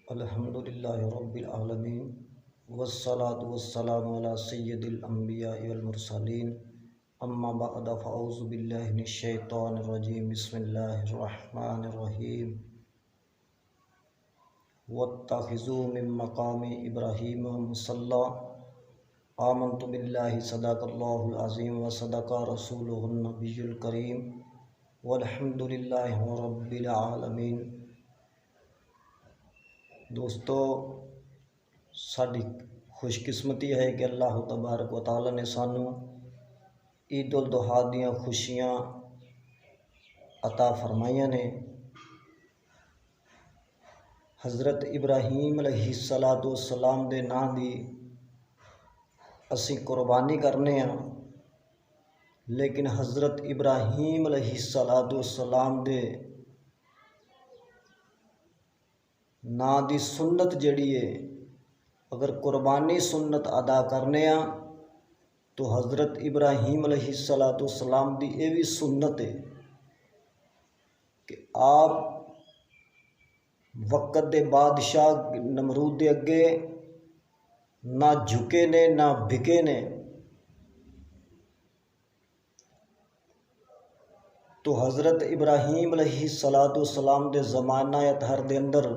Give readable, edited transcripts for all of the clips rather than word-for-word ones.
अल्हम्दुलिल्लाहि रब्बिल आलमीन वस्सलातु वस्सलामु अला सय्यिदिल अंबियाइ वल मुरसलीन अम्मा बअद फ़अऊज़ु बिल्लाहि मिनश शैतानिर रजीम बिस्मिल्लाहिर रहमानिर रहीम वत्तख़िज़ू मिन मक़ामि इब्राहीम मुसल्ला आमन्तु बिल्लाहि सदक़ल्लाहुल अज़ीम व सदक़ा रसूलुहुन नबियुल करीम वल्हम्दुलिल्लाहि रब्बिल आलमीन। दोस्तों, साड़ी खुशकिस्मती है कि अल्लाह तबारक व तआला ने सानू ईद उल दुहा दियां खुशियां अता फरमाइयां ने। हज़रत इब्राहीम अलैहिस्सलाम दे नां दी असी कुर्बानी करने आ, लेकिन हज़रत इब्राहीम अलैहिस्सलाम दे नां दी सुन्नत जड़ी है, अगर कुर्बानी सुन्नत अदा करने आ तो हज़रत इब्राहीम अलैहिस्सलाम दी ये भी सुन्नत है कि आप वक़्त दे बादशाह नमरूद दे अगे ना झुके ने ना बिके ने। तो हज़रत इब्राहीम अलैहिस्सलाम दे ज़माना अतहर दे अंदर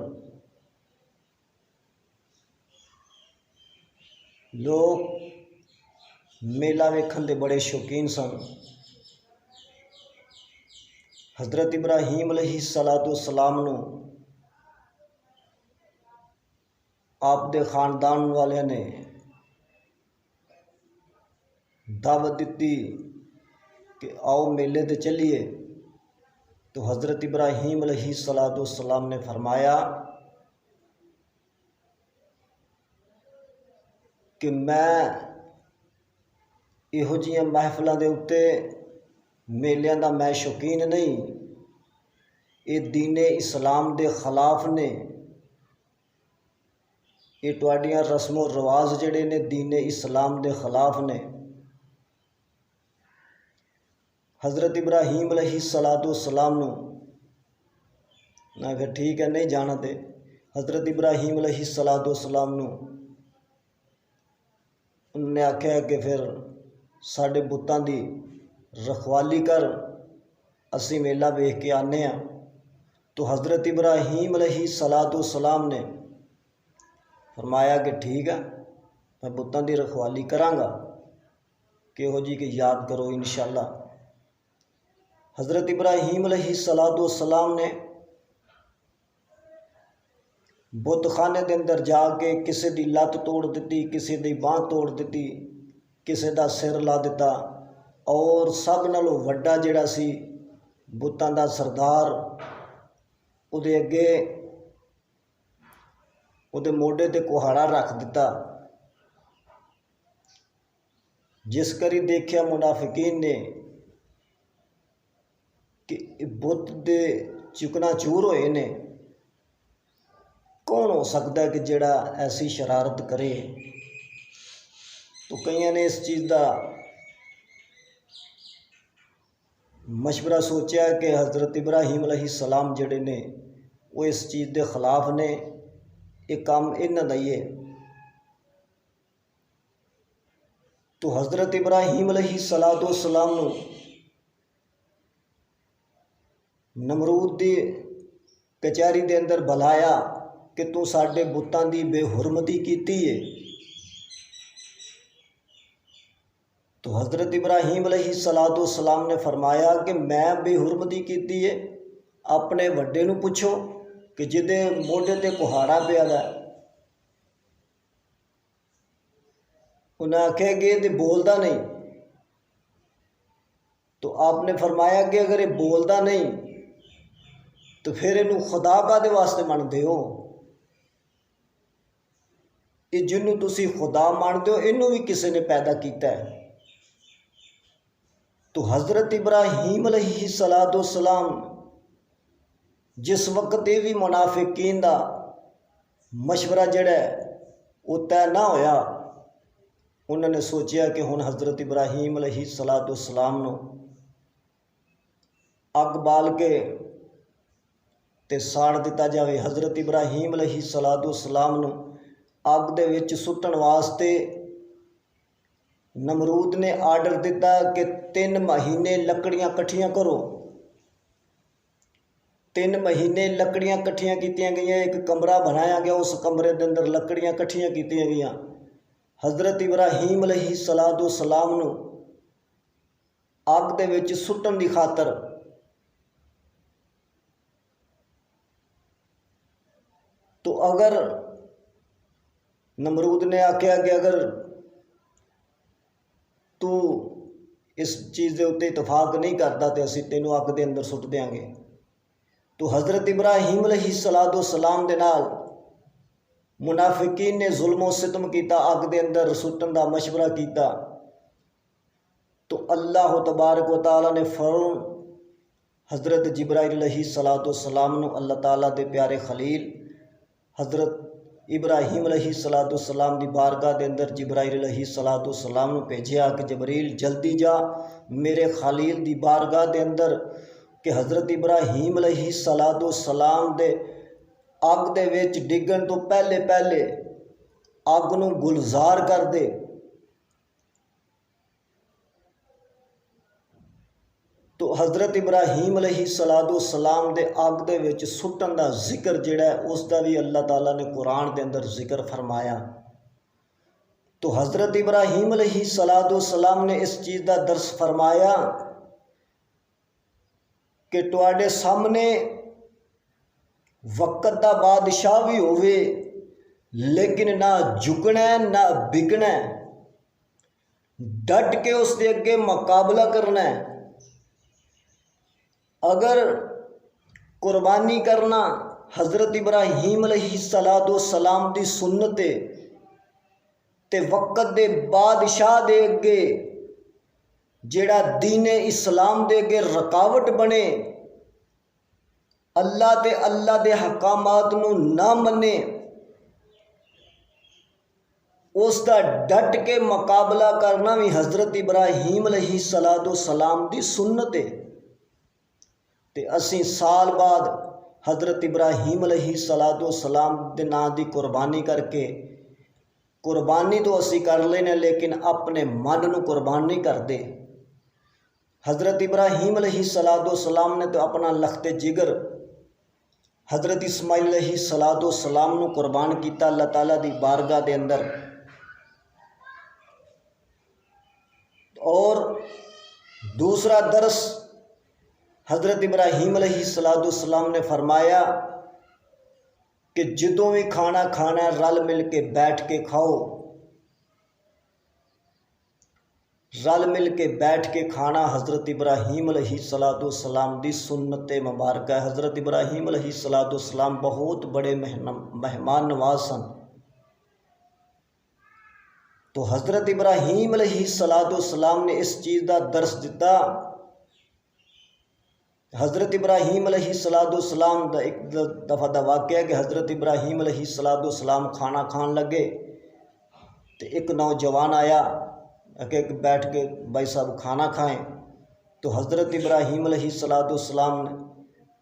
लोग मेला वेखण दे बड़े शौकीन सन। हज़रत इब्राहीम अलैहिस्सलाम नू आप दे खानदान वाले ने दावत दी कि आओ मेले ते चलिए। तो हज़रत इब्राहीम अलैहिस्सलाम ने फरमाया कि मैं इहो जिहियां महफिलों के उत्ते मेलियां दा मैं शौकीन नहीं, ये दीने इस्लाम दे खिलाफ ने, ये तुहाडियां रस्मो रिवाज जड़े ने दीने इस्लाम दे खिलाफ ने। हज़रत इब्राहीम अलैहिस्सलाम नू मैं कहा ठीक है नहीं जाना। ते हज़रत इब्राहीम अलैहिस्सलाम नू उन्होंने आख्या कि फिर साडे बुतां दी रखवाली कर, असी मेला वेख के आने आ। तो हज़रत इब्राहीम अलैहिस्सलाम ने फरमाया कि ठीक है मैं बुतां दी रखवाली करांगा, किहो जी कि याद करो इंशाअल्लाह। हज़रत इब्राहीम अलैहिस्सलाम ने बुतखाने के अंदर जाके किसी की लत्त तोड़ दी, किसी की बांह तोड़ दी, किसी का सिर ला दिता, और सब नालों वड्डा जिहड़ा सी बुतां दा सरदार उहदे अगे उहदे मोढे ते कुहाड़ा रख दिता। जिस करी देखिया मुनाफिकीन ने कि बुत दे चुकना चूर होए ने, कौन हो सकता है कि जिहड़ा ऐसी शरारत करे। तो कईयां ने इस चीज़ का मशवरा सोचा कि हज़रत इब्राहीम अलैहिस्सलाम जिहड़े ने वो इस चीज़ के खिलाफ ने, ये काम इन्हां दा ही है। तो हज़रत इब्राहीम अलैहिस्सलाम नू नमरूद दी कचहरी दे अंदर बुलाया कि तू साडे बुतां दी बेहुरमती कीती है। तो हज़रत इब्राहीम अलैहिस्सलाम ने फरमाया कि मैं बेहुरमती कीती है, अपने वड्डे नू पुछो कि जिहदे मोढे ते कुहाड़ा पिया दा। उन्हें आख्या कि ये बोलता नहीं। तो आपने फरमाया कि अगर ये बोलता नहीं तो फिर इनू खुदा कादे वास्ते मनदे हो? ये जिन्नू तुसी खुदा मानते हो इनू भी किसी ने पैदा किया है। तो हज़रत इब्राहीम अलैहिस्सलाम जिस वक्त ये भी मुनाफिकीन दा मशवरा जड़ा वो तय ना होया, उन्होंने सोचा कि हुण हज़रत इब्राहीम अलैहिस्सलाम नू अग बाल के ते साड़ दिता जाए। हज़रत इब्राहीम अलैहिस्सलाम नूं अग दे विच सुट्टण वास्ते नमरूद ने आर्डर दिता कि 3 महीने लकड़ियां कट्ठियां करो। 3 महीने लकड़ियां कट्ठियां कीतियां गईयां, एक कमरा बनाया गया, उस कमरे के अंदर लकड़ियां कट्ठियां कीतियां गईयां। हज़रत इब्राहीम अलैहिस्सलाम नूं अग दे विच सुट्टण दी खातर तो अगर नमरूद ने आख्या कि अगर तू इस चीज़ के उत्ते इतफाक नहीं करता तो असीं तैनूं अग दे अंदर सुट देंगे। तो हज़रत इब्राहीम अलैहिस्सलाम दे नाल मुनाफिकीन ने जुल्म सितम किया, अग दे अंदर सुटन का मशवरा किया। तो अल्लाह तबारक व तआला ने फ़ौरन हज़रत जिब्राइल अलैहिस्सलाम नूं अल्लाह ताला दे प्यारे खलील हज़रत इब्राहीम अलैहिस्सलाम की बारगाह के अंदर जिब्राइल अलैहिस्सलाम नूं भेजिया कि जबरील जल्दी जा मेरे खलील की बारगाह के अंदर कि हज़रत इब्राहीम अलैहिस्सलाम दे अग दे विच डिगण तो पहले पहले अग नूं गुलजार कर दे। तो हज़रत इब्राहीम अलैहिस्सलाम दे अग दे विच सुट्टण दा जिक्र जिहड़ा है उसका भी अल्लाह ताला ने कुरान के अंदर जिक्र फरमाया। तो हज़रत इब्राहीम अलैहिस्सलाम ने इस चीज़ का दर्स फरमाया कि तुहाडे सामने वक़्त दा बादशाह भी होवे लेकिन ना झुकना ना बिकना, डट के उसके अगे मुकाबला करना है। अगर कुर्बानी करना हज़रत इब्राहीम अलैहिस्सलाम की सुन्नत है ते वक़्त दे बादशाह दे अगे जेड़ा दीन इस्लाम दे अगे रुकावट बने, अल्लाह ते अल्लाह दे हकामात नूं ना मने, उसका डट के मुकाबला करना भी हज़रत इब्राहीम अलैहिस्सलाम की सुन्नत है। ते असीं साल बाद हज़रत इब्राहीम अलैहिस्सलाम दे नां दी कुर्बानी करके कुर्बानी तो असीं कर लेने लेकिन अपने मन नूं कुर्बान नहीं करते। हज़रत इब्राहीम अलैहिस्सलाम ने तो अपना लखते जिगर हज़रत इस्माइल अलैहिस्सलाम नूं कुर्बान किया अल्लाह ताला दी बारगाह दे अंदर। और दूसरा दर्स हज़रत इब्राहीम अलैहिस्सलाम ने फरमाया कि जदों भी खाना खाना है रल मिल के बैठ के खाओ, रल मिल के बैठ के खाना हज़रत इब्राहीम अलैहिस्सलाम की सुन्नत मुबारक है। हज़रत इब्राहीम अलैहिस्सलाम बहुत बड़े मेहमान नवाज सन। तो हज़रत इब्राहीम अलैहिस्सलाम ने इस चीज़ का दर्स दिता। हज़रत इब्राहीम अलैहिस्सलाम का एक दफ़ा का वाक़या कि हज़रत इब्राहीम अलैहिस्सलाम खाना खान लगे तो एक नौजवान आया कि बैठ के भाई साहब खाना खाएं। तो हज़रत इब्राहीम अलैहिस्सलाम ने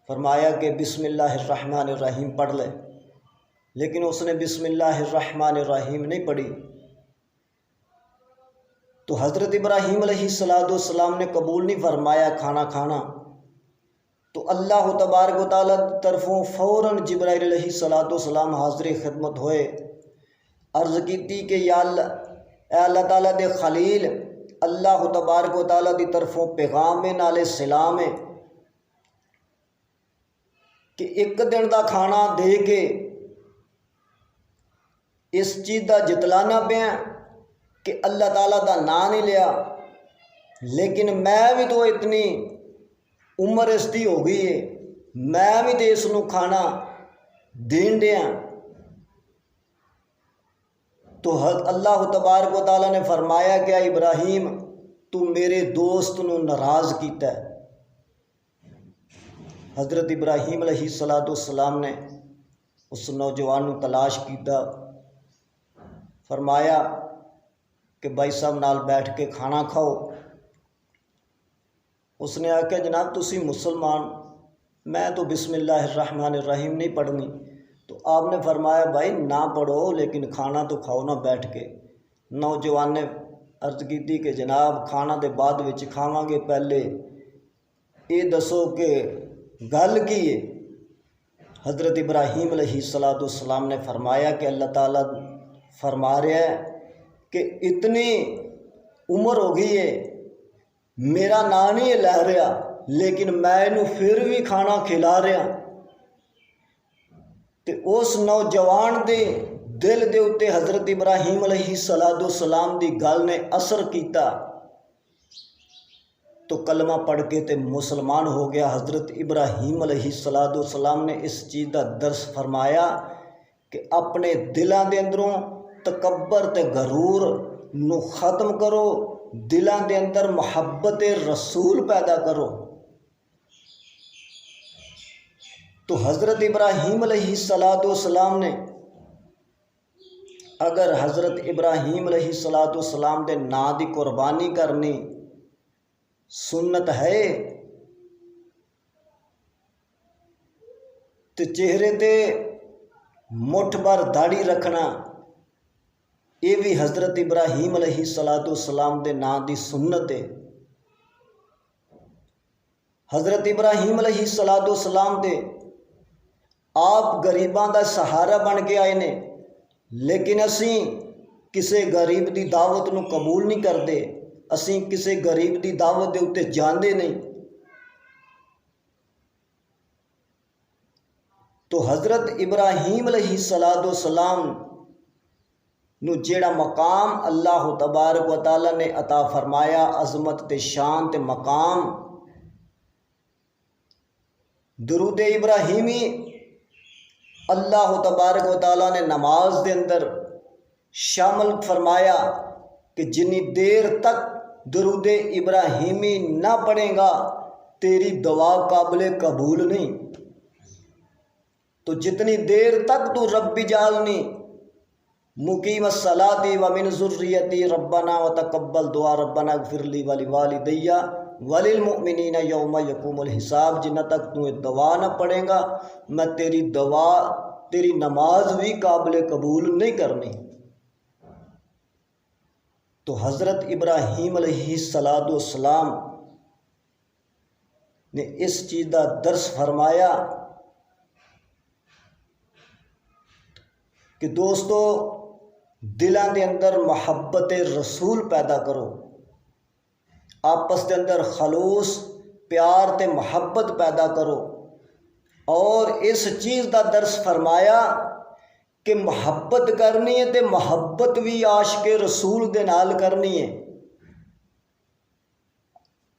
फरमाया कि बिस्मिल्लाहिर्रहमानिर्रहीम पढ़ ले, लेकिन उसने बिस्मिल्लाहिर्रहमानिर्रहीम नहीं पढ़ी। तो हज़रत इब्राहीम अलैहिस्सलाम ने कबूल नहीं फरमाया खाना खाना। तो अल्लाह तबारक व तआला की तरफों फ़ौरन जिब्राइल अलैहिस्सलाम हाज़िर खिदमत होए, अर्ज़ की कि या अल्लाह ताला दे खलील अल्लाह तबारक व तआला की तरफों पैगाम नाले सलाम है कि एक दिन का खाना दे के इस चीज़ का जितलाना पिया कि अल्लाह ताला का नाम नहीं लिया, लेकिन मैं भी तो इतनी उम्र इसकी हो गई है, मैं भी तो इसनूं खाना देन दिया। तो अल्लाह तबारक व तआला ने फरमाया कि इब्राहीम तू मेरे दोस्त नूं नाराज़ कीता है। हज़रत इब्राहीम अलैहिस्सलाम ने उस नौजवान नूं तलाश किया, फरमाया कि भाई साहब नाल बैठ के खाना खाओ। उसने आख्या जनाब तुसी मुसलमान मैं तो बिस्मिल्लाहिर्रहमानिर्रहीम नहीं पढ़नी। तो आपने फरमाया भाई ना पढ़ो लेकिन खाना तो खाओ ना बैठ के। नौजवान ने अर्ज की कि जनाब खाना तो बाद विच खावांगे, पहले ये दसो कि गल की है। हज़रत इब्राहीम अलैहिस्सलाम ने फरमाया कि अल्लाह ताला फरमा रहा है कि इतनी उम्र हो गई है, मेरा नाम नहीं लै रहा लेकिन मैं इनू फिर भी खाना खिला रहा। तो उस नौजवान के दिल के उत्ते हज़रत इब्राहीम अलैहिस्सलाम की गल ने असर किया तो कलमा पढ़ के ते मुसलमान हो गया। हज़रत इब्राहीम अलैहिस्सलाम ने इस चीज़ का दर्स फरमाया कि अपने दिलों के अंदरों तकब्बर ते गरूर नू ख़त्म करो, दिलों के अंदर मुहब्बत रसूल पैदा करो। तो हज़रत इब्राहीम अलैहिस्सलाम ने अगर हज़रत इब्राहीम अलैहिस्सलाम के नां की कुर्बानी करनी सुन्नत है तो चेहरे ते मुठ भर दाढ़ी रखना ये भी हज़रत इब्राहीम अलैहिस्सलाम के नां की सुन्नत है। हज़रत इब्राहीम अलैहिस्सलाम ते आप गरीबां का सहारा बन के आए ने, लेकिन असी किसी गरीब की दावत नूं कबूल नहीं करते, असी किसी गरीब की दावत के उत्ते जाते नहीं। तो हज़रत इब्राहीम अलैहिस्सलाम नूं जेड़ा मकाम अल्लाह तबारक व तआला ने अता फरमाया, अज़मत ते शान ते मकाम, दुरूद इब्राहीमी अल्लाह तबारक व तआला ने नमाज के अंदर शामिल फरमाया कि जिनी देर तक दुरूद इब्राहीमी ना पढ़ेगा तेरी दुआ काबिल कबूल नहीं। तो जितनी देर तक तू रब्बी जालनी मुकीम सलाती व मिन ज़ुर्रियती रब्बना व तकब्बल दुआ रब्बना ग़फ़िरली व लिवालिदैया वलिल मुमिनीना यौम यक़ूमुल हिसाब, जिन्ना तक तू दुआ न पढ़ेगा मैं तेरी दुआ तेरी नमाज भी काबिल कबूल नहीं करनी। तो हज़रत इब्राहीम अलैहिस्सलाम ने इस चीज़ का दर्स फरमाया कि दोस्तों दिलों के अंदर मुहब्बत रसूल पैदा करो, आपस के अंदर खलूस प्यार ते मुहब्बत पैदा करो। और इस चीज़ का दर्स फरमाया कि मुहब्बत करनी है तो मुहब्बत भी आशिक़े रसूल दे नाल करनी है,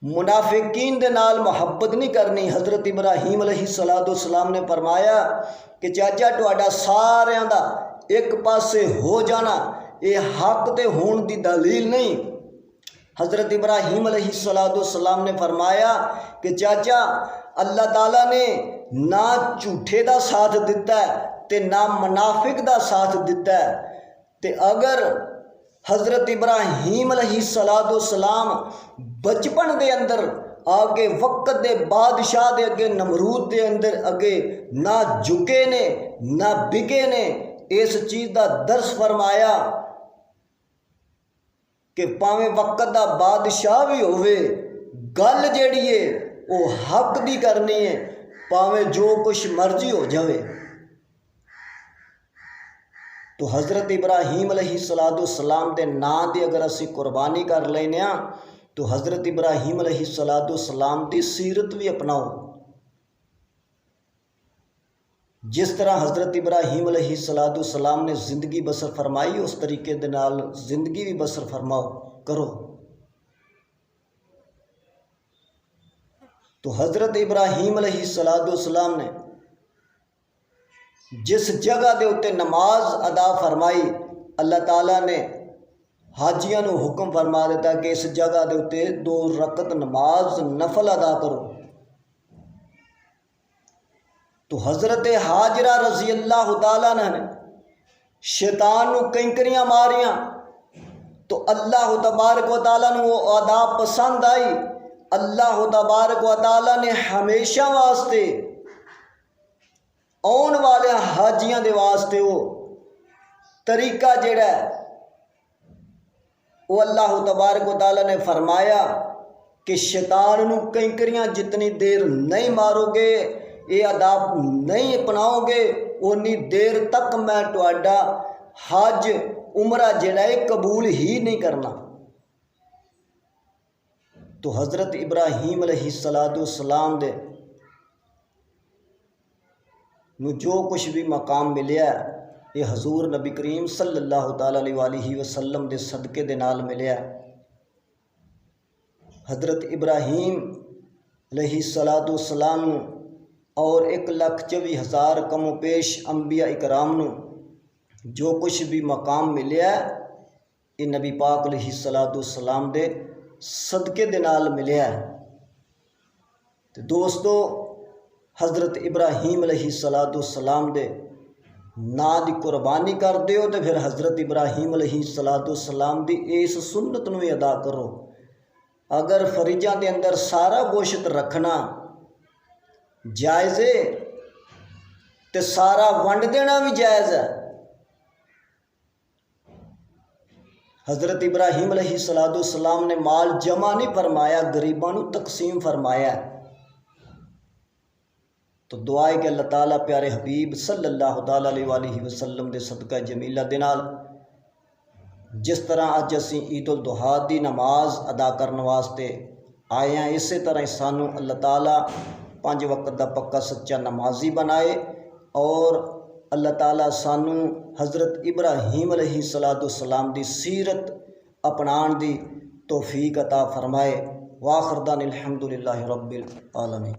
मुनाफिकीन दे नाल मुहब्बत नहीं करनी। हज़रत इब्राहीम अलैहिस्सलाम ने फरमाया कि चाचा तुहाडा सारियां दा एक पासे हो जाना ये हक ते होने की दलील नहीं। हज़रत इब्राहीम अलैहिस्सलाम ने फरमाया कि चाचा अल्लाह ताला ने ना झूठे का साथ दिता है ते ना मुनाफिक का साथ दिता है। ते अगर हज़रत इब्राहीम अलैहिस्सलाम बचपन के अंदर आगे वक्त के बादशाह के अगे नमरूद के अंदर अगे ना झुके ने ना बिके ने, इस चीज़ का दर्स फरमाया कि भावें वक्त का बादशाह भी होवे गल जिहड़ी है वो हक दी करनी है, भावें जो कुछ मर्जी हो जाए। तो हज़रत इब्राहीम अलैहिस्सलाम के नां की अगर असी कुर्बानी कर लेने तो हज़रत इब्राहीम अलैहिस्सलाम की सीरत भी अपनाओ। जिस तरह हज़रत इब्राहीम अलैहिस्सलाम ने ज़िंदगी बसर फरमाई उस तरीके दे नाल ज़िंदगी भी बसर फरमाओ करो। तो हज़रत इब्राहीम अलैहिस्सलाम ने जिस जगह के उत्ते नमाज अदा फरमाई, अल्लाह ताला ने हाजियां नूं हुक्म फरमा दिता कि इस जगह के उत्ते 2 रकत नमाज नफल अदा करो। तो हज़रत हाजरा रज़ी अल्लाह ताला ने शैतान नूं कंकरियां मारियां तो अल्लाह तबारक व तआला नूं वो अदा पसंद आई। अल्लाह तबारक व तआला ने हमेशा वास्ते आने वाले हाजियां दे वास्ते वो तरीका जिहड़ा वो अल्लाह तबारक व तआला ने फरमाया कि शैतान नूं कंकरियां जितनी देर नहीं मारोगे, ये अदाब नहीं अपनाओगे, उन्नी देर तक मैं तुहाडा हज उमरा जिहड़ा है कबूल ही नहीं करना। तो हज़रत इब्राहीम अलैहिस्सलाम दे नूं जो कुछ भी मकाम मिलिया ये हजूर नबी करीम सल्लल्लाहु तआला अलैहि वसल्लम दे सदके दे नाल मिलिया। हज़रत इब्राहीम अलैहिस्सलाम नूं और 1,24,000 कमो पेश अंबिया इकराम नूं जो कुछ भी मकाम मिलिया ये नबी पाक अलैहिस्सलाम दे सदके दे नाल मिलिया। तो दोस्तों हज़रत इब्राहीम अलैहिस्सलाम दे ना दी कुर्बानी कर दिओ तो फिर हज़रत इब्राहीम अलैहिस्सलाम दी इस सुन्नत नूं अदा करो। अगर फरीजा के अंदर सारा गोश्त रखना जायज़ है तो सारा वंड देना भी जायज़ है। हज़रत इब्राहीम अलैहिस्सलाम ने माल जमा नहीं फरमाया, गरीबां नूं तकसीम फरमाया। तो दुआ है कि अल्लाह ताला प्यारे हबीब सल्लल्लाहु ताला अलैहि वसल्लम दे सदका जमीला दे नाल जिस तरह अज असी ईद उल दुहा दी नमाज अदा करने वास्ते आए हैं, इस तरह ही सानू अल्लाह ताला 5 वक्त का पक्का सच्चा नमाजी बनाए और अल्लाह ताला सानू हज़रत इब्राहीम अलैहिस्सलाम दी सीरत अपनाण दी तौफीक अता फरमाए। वाखिर दानिल हम्दुलिल्लाहि रब्बिल आलमीन।